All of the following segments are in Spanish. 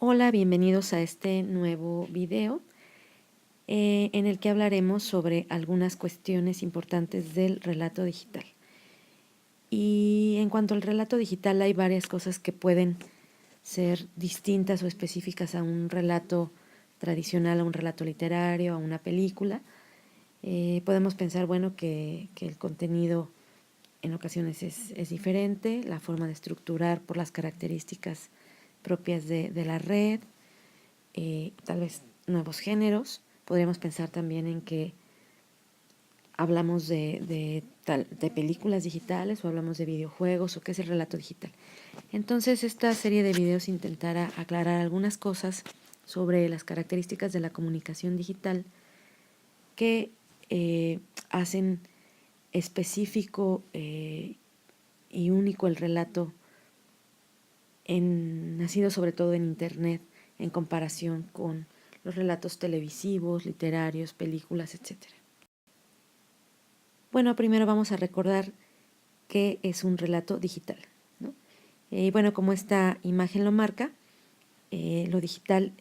Hola, bienvenidos a este nuevo video en el que hablaremos sobre algunas cuestiones importantes del relato digital. Y en cuanto al relato digital hay varias cosas que pueden ser distintas o específicas a un relato tradicional, a un relato literario, a una película. Podemos pensar, bueno, que el contenido en ocasiones es diferente, la forma de estructurar por las características propias de la red, tal vez nuevos géneros. Podríamos pensar también en que hablamos de películas digitales o hablamos de videojuegos o qué es el relato digital. Entonces esta serie de videos intentará aclarar algunas cosas sobre las características de la comunicación digital que hacen específico y único el relato nacido sobre todo en Internet en comparación con los relatos televisivos, literarios, películas, etc. Bueno, primero vamos a recordar qué es un relato digital, ¿no? Bueno, como esta imagen lo marca, lo digital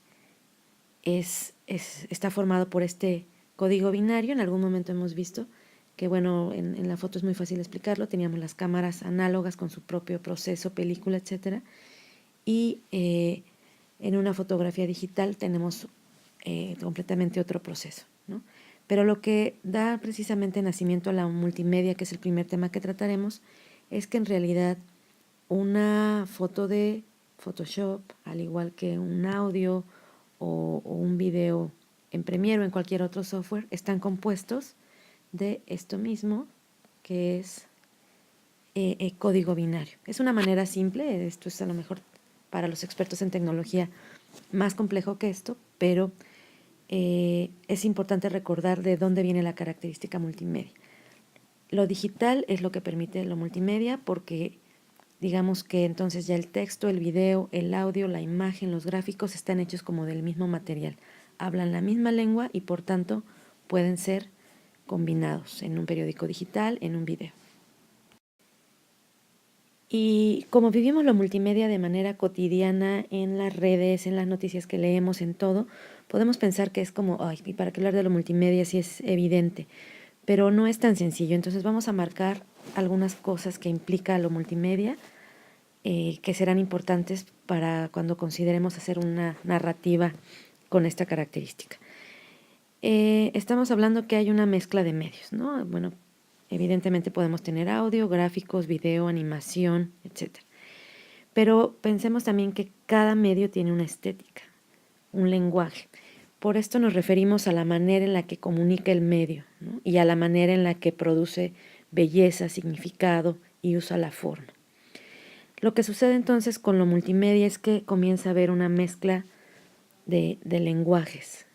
está formado por este código binario. En algún momento hemos visto que, bueno, en la foto es muy fácil explicarlo. Teníamos las cámaras análogas con su propio proceso, película, etcétera. Y en una fotografía digital tenemos completamente otro proceso, ¿no? Pero lo que da precisamente nacimiento a la multimedia, que es el primer tema que trataremos, es que en realidad una foto de Photoshop, al igual que un audio o un video en Premiere o en cualquier otro software, están compuestos de esto mismo, que es código binario. Es una manera simple, esto es a lo mejor para los expertos en tecnología más complejo que esto, pero es importante recordar de dónde viene la característica multimedia. Lo digital es lo que permite lo multimedia porque digamos que entonces ya el texto, el video, el audio, la imagen, los gráficos están hechos como del mismo material. Hablan la misma lengua y por tanto pueden ser combinados en un periódico digital, en un video. Y como vivimos lo multimedia de manera cotidiana en las redes, en las noticias que leemos, en todo, podemos pensar que es como, ay, ¿y para qué hablar de lo multimedia si es evidente? Pero no es tan sencillo. Entonces vamos a marcar algunas cosas que implica lo multimedia, que serán importantes para cuando consideremos hacer una narrativa con esta característica. Estamos hablando que hay una mezcla de medios, ¿no? Bueno, evidentemente podemos tener audio, gráficos, video, animación, etc. Pero pensemos también que cada medio tiene una estética, un lenguaje. Por esto nos referimos a la manera en la que comunica el medio, ¿no? Y a la manera en la que produce belleza, significado y usa la forma. Lo que sucede entonces con lo multimedia es que comienza a haber una mezcla de lenguajes.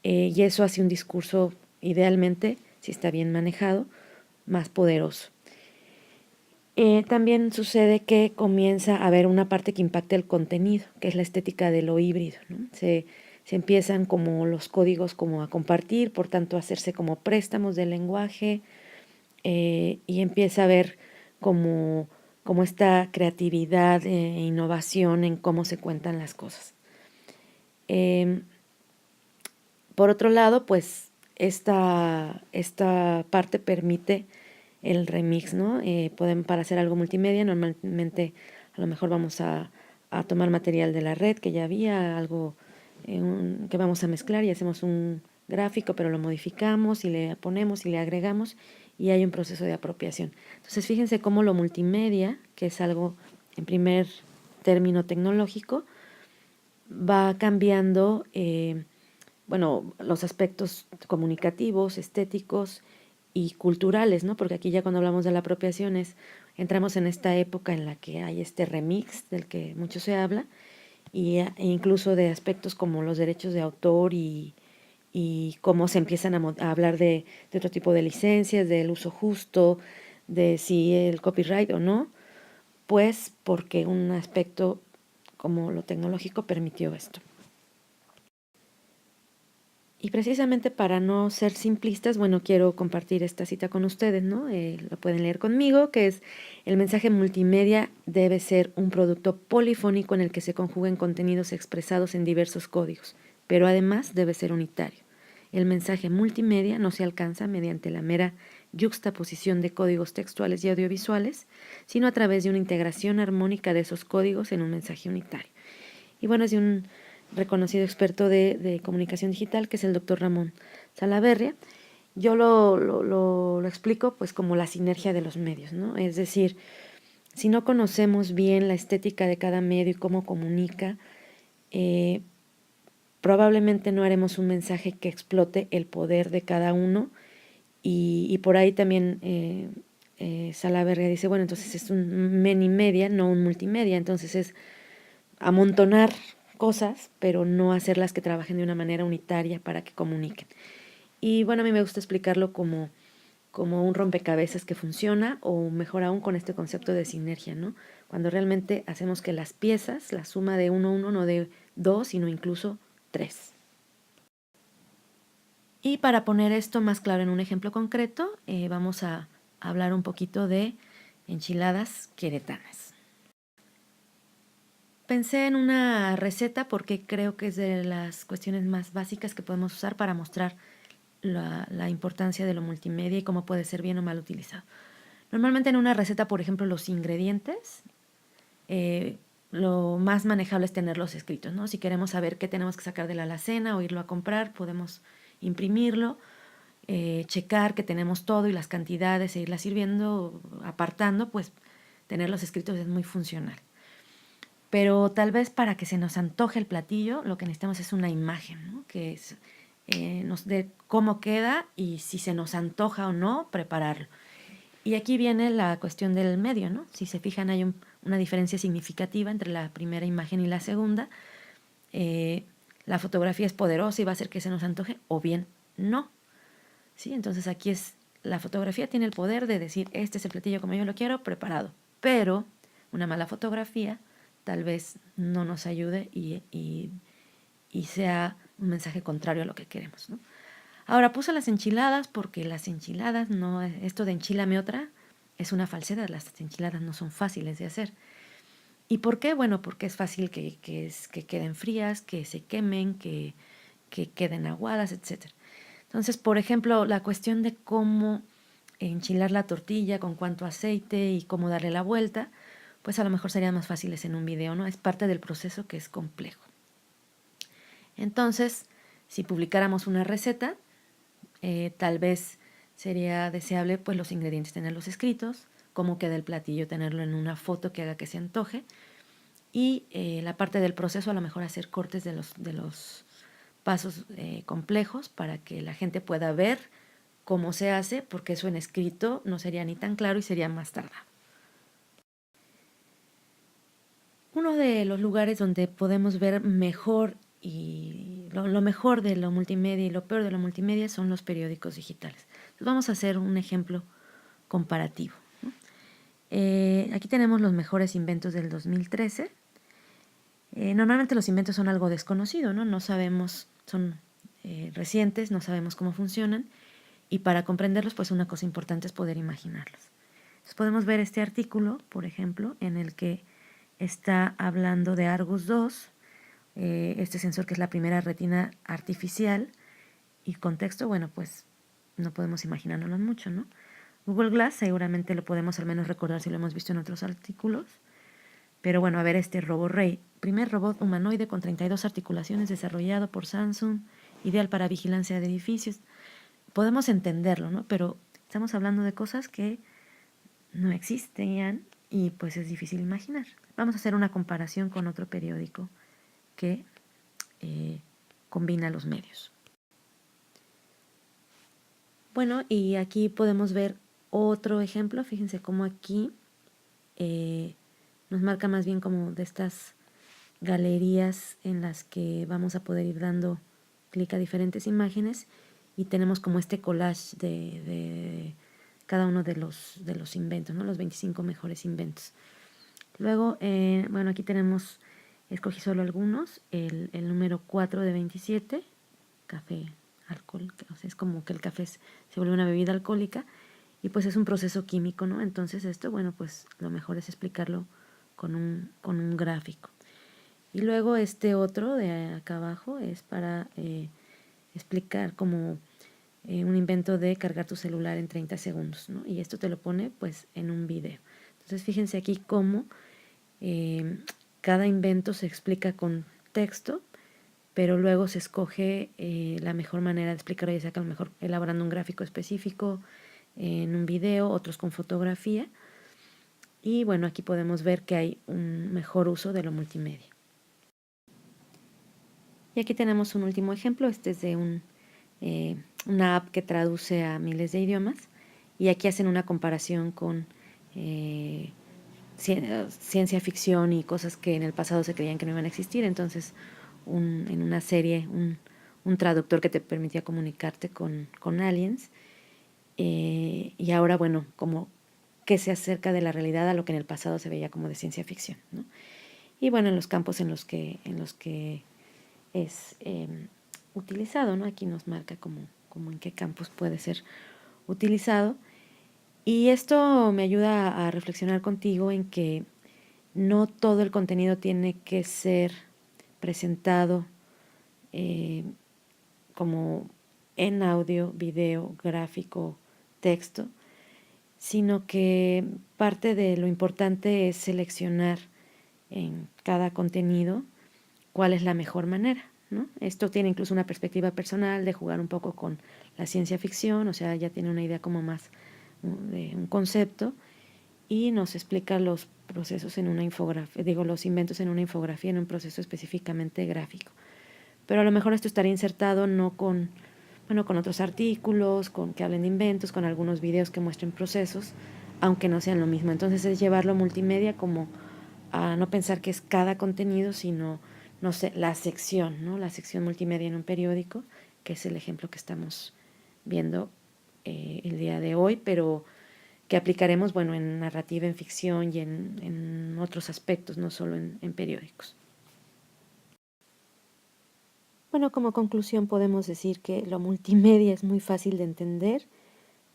Y eso hace un discurso, idealmente, si está bien manejado, más poderoso. También sucede que comienza a haber una parte que impacta el contenido, que es la estética de lo híbrido, ¿no? Se empiezan como los códigos como a compartir, por tanto a hacerse como préstamos del lenguaje, y empieza a haber como esta creatividad e innovación en cómo se cuentan las cosas. Por otro lado, pues esta parte permite el remix, ¿no? Para hacer algo multimedia, normalmente a lo mejor vamos a tomar material de la red que ya había, algo que vamos a mezclar y hacemos un gráfico, pero lo modificamos y le ponemos y le agregamos y hay un proceso de apropiación. Entonces, fíjense cómo lo multimedia, que es algo en primer término tecnológico, va cambiando bueno, los aspectos comunicativos, estéticos y culturales, ¿no? Porque aquí ya cuando hablamos de la apropiación entramos en esta época en la que hay este remix del que mucho se habla e incluso de aspectos como los derechos de autor y cómo se empiezan a hablar de otro tipo de licencias, del uso justo, de si el copyright o no, pues porque un aspecto como lo tecnológico permitió esto. Y precisamente para no ser simplistas, bueno, quiero compartir esta cita con ustedes, ¿no? Lo pueden leer conmigo, que es: el mensaje multimedia debe ser un producto polifónico en el que se conjuguen contenidos expresados en diversos códigos, pero además debe ser unitario. El mensaje multimedia no se alcanza mediante la mera yuxtaposición de códigos textuales y audiovisuales, sino a través de una integración armónica de esos códigos en un mensaje unitario. Y bueno, es de un reconocido experto de comunicación digital, que es el doctor Ramón Salaverria. Yo lo explico pues como la sinergia de los medios, ¿no? Es decir, si no conocemos bien la estética de cada medio y cómo comunica, probablemente no haremos un mensaje que explote el poder de cada uno. Y por ahí también Salaverria dice, bueno, entonces es un many media, no un multimedia. Entonces es amontonar cosas, pero no hacerlas que trabajen de una manera unitaria para que comuniquen. Y bueno, a mí me gusta explicarlo como un rompecabezas que funciona, o mejor aún con este concepto de sinergia, ¿no? Cuando realmente hacemos que las piezas, la suma de uno, no de dos, sino incluso tres. Y para poner esto más claro en un ejemplo concreto, vamos a hablar un poquito de enchiladas queretanas. Pensé en una receta porque creo que es de las cuestiones más básicas que podemos usar para mostrar la importancia de lo multimedia y cómo puede ser bien o mal utilizado. Normalmente en una receta, por ejemplo, los ingredientes, lo más manejable es tenerlos escritos, ¿no? Si queremos saber qué tenemos que sacar de la alacena o irlo a comprar, podemos imprimirlo, checar que tenemos todo y las cantidades e irlas sirviendo, apartando, pues tenerlos escritos es muy funcional. Pero tal vez para que se nos antoje el platillo, lo que necesitamos es una imagen, ¿no? Que nos dé cómo queda y si se nos antoja o no prepararlo. Y aquí viene la cuestión del medio, ¿no? Si se fijan, hay una diferencia significativa entre la primera imagen y la segunda. La fotografía es poderosa y va a hacer que se nos antoje, o bien no. ¿Sí? Entonces aquí la fotografía tiene el poder de decir, este es el platillo como yo lo quiero, preparado. Pero una mala fotografía tal vez no nos ayude y sea un mensaje contrario a lo que queremos, ¿no? Ahora puse las enchiladas porque las enchiladas, no, esto de enchilame otra, es una falsedad. Las enchiladas no son fáciles de hacer. ¿Y por qué? Bueno, porque es fácil que queden frías, que se quemen, que queden aguadas, etc. Entonces, por ejemplo, la cuestión de cómo enchilar la tortilla, con cuánto aceite y cómo darle la vuelta, pues a lo mejor serían más fáciles en un video, ¿no? Es parte del proceso que es complejo. Entonces, si publicáramos una receta, tal vez sería deseable pues los ingredientes tenerlos escritos, cómo queda el platillo, tenerlo en una foto que haga que se antoje, y la parte del proceso a lo mejor hacer cortes de los pasos complejos para que la gente pueda ver cómo se hace, porque eso en escrito no sería ni tan claro y sería más tardado. Uno de los lugares donde podemos ver mejor y lo mejor de lo multimedia y lo peor de lo multimedia son los periódicos digitales. Entonces vamos a hacer un ejemplo comparativo, ¿no? Aquí tenemos los mejores inventos del 2013. Normalmente los inventos son algo desconocido, ¿no? No sabemos, son recientes, no sabemos cómo funcionan, y para comprenderlos, pues una cosa importante es poder imaginarlos. Entonces podemos ver este artículo, por ejemplo, en el que está hablando de Argus 2, este sensor que es la primera retina artificial, y contexto, bueno, pues no podemos imaginárnoslo mucho, ¿no? Google Glass seguramente lo podemos al menos recordar si lo hemos visto en otros artículos. Pero bueno, a ver, este RoboRay, primer robot humanoide con 32 articulaciones desarrollado por Samsung, ideal para vigilancia de edificios. Podemos entenderlo, ¿no? Pero estamos hablando de cosas que no existían y pues es difícil imaginar. Vamos a hacer una comparación con otro periódico que combina los medios. Bueno, y aquí podemos ver otro ejemplo. Fíjense cómo aquí nos marca más bien como de estas galerías en las que vamos a poder ir dando clic a diferentes imágenes y tenemos como este collage de cada uno de los inventos, ¿no? Los 25 mejores inventos. Luego, bueno, aquí escogí solo algunos, el número 4 de 27, café alcohol, o sea, es como que el café se vuelve una bebida alcohólica y pues es un proceso químico, ¿no? Entonces esto, bueno, pues lo mejor es explicarlo con un gráfico. Y luego este otro de acá abajo es para explicar como un invento de cargar tu celular en 30 segundos, ¿no? Y esto te lo pone pues en un video. Entonces fíjense aquí cómo cada invento se explica con texto, pero luego se escoge la mejor manera de explicarlo, ya sea que a lo mejor elaborando un gráfico específico, en un video, otros con fotografía. Y bueno, aquí podemos ver que hay un mejor uso de lo multimedia. Y aquí tenemos un último ejemplo. Este es de una app que traduce a miles de idiomas. Y aquí hacen una comparación con ciencia ficción y cosas que en el pasado se creían que no iban a existir. Entonces, en una serie, un traductor que te permitía comunicarte con aliens. Y ahora, bueno, como que se acerca de la realidad a lo que en el pasado se veía como de ciencia ficción, ¿no? Y bueno, en los campos en los que es utilizado, ¿no? Aquí nos marca como en qué campos puede ser utilizado. Y esto me ayuda a reflexionar contigo en que no todo el contenido tiene que ser presentado como en audio, video, gráfico, texto, sino que parte de lo importante es seleccionar en cada contenido cuál es la mejor manera, ¿no? Esto tiene incluso una perspectiva personal de jugar un poco con la ciencia ficción, o sea, ya tiene una idea como más de un concepto y nos explica los procesos en una infografía, digo, los inventos en una infografía, en un proceso específicamente gráfico. Pero a lo mejor esto estaría insertado no con, bueno, con otros artículos, con que hablen de inventos, con algunos videos que muestren procesos, aunque no sean lo mismo. Entonces es llevarlo multimedia como a no pensar que es cada contenido, sino, no sé, la sección, ¿no? La sección multimedia en un periódico, que es el ejemplo que estamos viendo el día de hoy, pero que aplicaremos, bueno, en narrativa, en ficción y en otros aspectos, no solo en periódicos. Bueno, como conclusión podemos decir que lo multimedia es muy fácil de entender,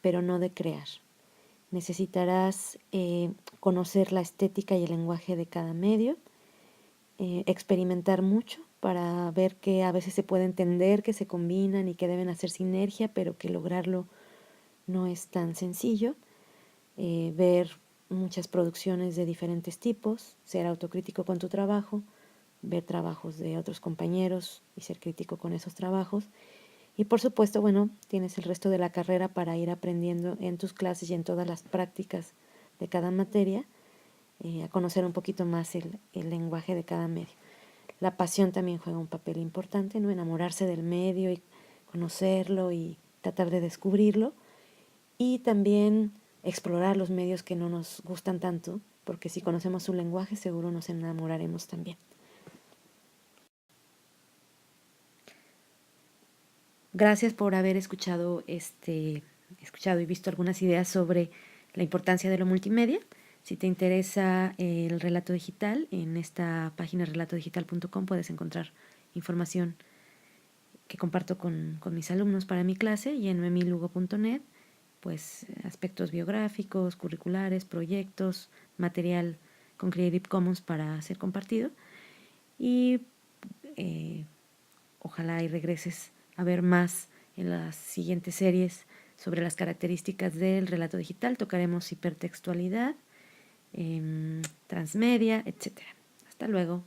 pero no de crear. Necesitarás conocer la estética y el lenguaje de cada medio, experimentar mucho para ver que a veces se puede entender, que se combinan y que deben hacer sinergia, pero que lograrlo no es tan sencillo. Ver muchas producciones de diferentes tipos, ser autocrítico con tu trabajo, ver trabajos de otros compañeros y ser crítico con esos trabajos. Y por supuesto, bueno, tienes el resto de la carrera para ir aprendiendo en tus clases y en todas las prácticas de cada materia, a conocer un poquito más el lenguaje de cada medio. La pasión también juega un papel importante, ¿no? Enamorarse del medio y conocerlo y tratar de descubrirlo. Y también explorar los medios que no nos gustan tanto, porque si conocemos su lenguaje seguro nos enamoraremos también. Gracias por haber escuchado y visto algunas ideas sobre la importancia de lo multimedia. Si te interesa el relato digital, en esta página relatodigital.com puedes encontrar información que comparto con mis alumnos para mi clase y en noemilugo.net, pues aspectos biográficos, curriculares, proyectos, material con Creative Commons para ser compartido y ojalá y regreses a ver más en las siguientes series sobre las características del relato digital. Tocaremos hipertextualidad, transmedia, etc. Hasta luego.